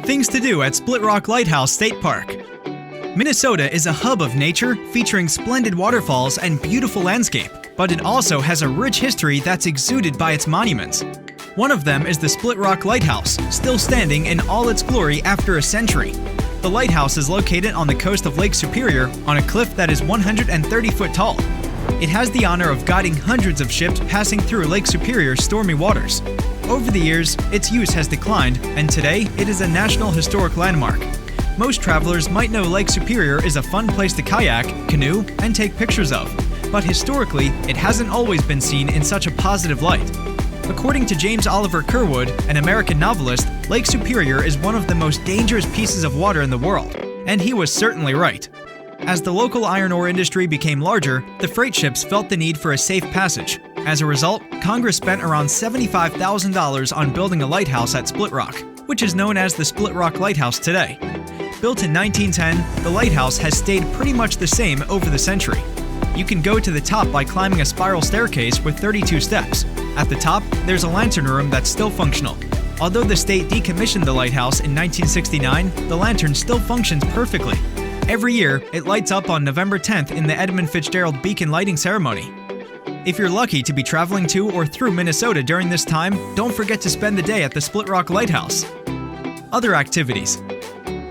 Things to do at Split Rock Lighthouse State Park. Minnesota is a hub of nature featuring splendid waterfalls and beautiful landscape, but it also has a rich history that's exuded by its monuments. One of them is the Split Rock Lighthouse, still standing in all its glory after a century. The lighthouse is located on the coast of Lake Superior on a cliff that is 130 foot tall. It has the honor of guiding hundreds of ships passing through Lake Superior's stormy waters. Over the years, its use has declined, and today it is a National Historic Landmark. Most travelers might know Lake Superior is a fun place to kayak, canoe, and take pictures of, but historically, it hasn't always been seen in such a positive light. According to James Oliver Curwood, an American novelist, Lake Superior is one of the most dangerous pieces of water in the world, and he was certainly right. As the local iron ore industry became larger, the freight ships felt the need for a safe passage. As a result, Congress spent around $75,000 on building a lighthouse at Split Rock, which is known as the Split Rock Lighthouse today. Built in 1910, the lighthouse has stayed pretty much the same over the century. You can go to the top by climbing a spiral staircase with 32 steps. At the top, there's a lantern room that's still functional. Although the state decommissioned the lighthouse in 1969, the lantern still functions perfectly. Every year, it lights up on November 10th in the Edmund Fitzgerald Beacon Lighting Ceremony. If you're lucky to be traveling to or through Minnesota during this time, don't forget to spend the day at the Split Rock Lighthouse. Other activities.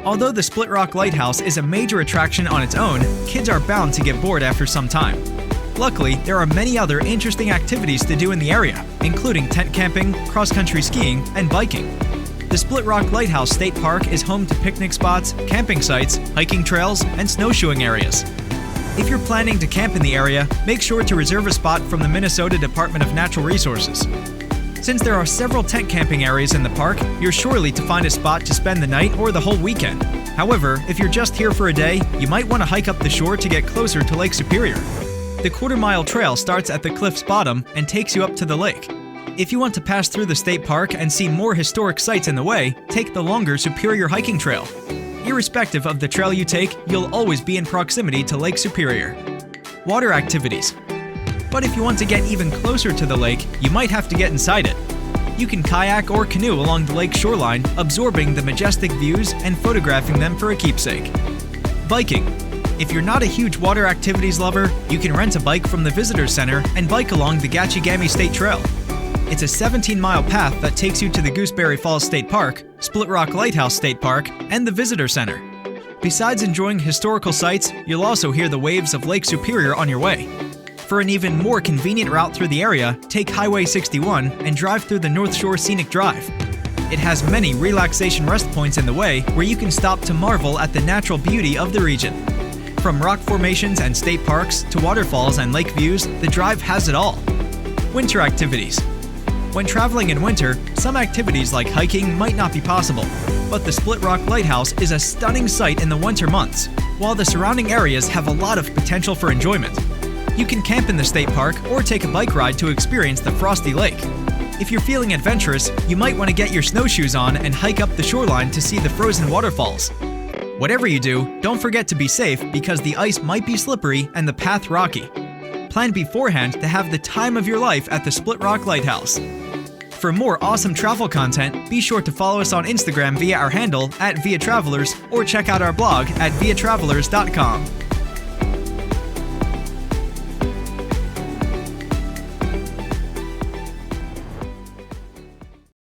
Although the Split Rock Lighthouse is a major attraction on its own, kids are bound to get bored after some time. Luckily, there are many other interesting activities to do in the area, including tent camping, cross-country skiing, and biking. The Split Rock Lighthouse State Park is home to picnic spots, camping sites, hiking trails, and snowshoeing areas. If you're planning to camp in the area, make sure to reserve a spot from the Minnesota Department of Natural Resources. Since there are several tent camping areas in the park, you're surely to find a spot to spend the night or the whole weekend. However, if you're just here for a day, you might want to hike up the shore to get closer to Lake Superior. The quarter-mile trail starts at the cliff's bottom and takes you up to the lake. If you want to pass through the state park and see more historic sites in the way, take the longer Superior hiking trail. Irrespective of the trail you take, you'll always be in proximity to Lake Superior. Water activities. But if you want to get even closer to the lake, you might have to get inside it. You can kayak or canoe along the lake shoreline, absorbing the majestic views and photographing them for a keepsake. Biking. If you're not a huge water activities lover, you can rent a bike from the Visitor Center and bike along the Gachigami State Trail. It's a 17-mile path that takes you to the Gooseberry Falls State Park, Split Rock Lighthouse State Park, and the Visitor Center. Besides enjoying historical sights, you'll also hear the waves of Lake Superior on your way. For an even more convenient route through the area, take Highway 61 and drive through the North Shore Scenic Drive. It has many relaxation rest points in the way where you can stop to marvel at the natural beauty of the region. From rock formations and state parks to waterfalls and lake views, the drive has it all. Winter activities. When traveling in winter, some activities like hiking might not be possible, but the Split Rock Lighthouse is a stunning sight in the winter months, while the surrounding areas have a lot of potential for enjoyment. You can camp in the state park or take a bike ride to experience the frosty lake. If you're feeling adventurous, you might want to get your snowshoes on and hike up the shoreline to see the frozen waterfalls. Whatever you do, don't forget to be safe because the ice might be slippery and the path rocky. Plan beforehand to have the time of your life at the Split Rock Lighthouse. For more awesome travel content, be sure to follow us on Instagram via our handle @ViaTravelers or check out our blog at viatravelers.com.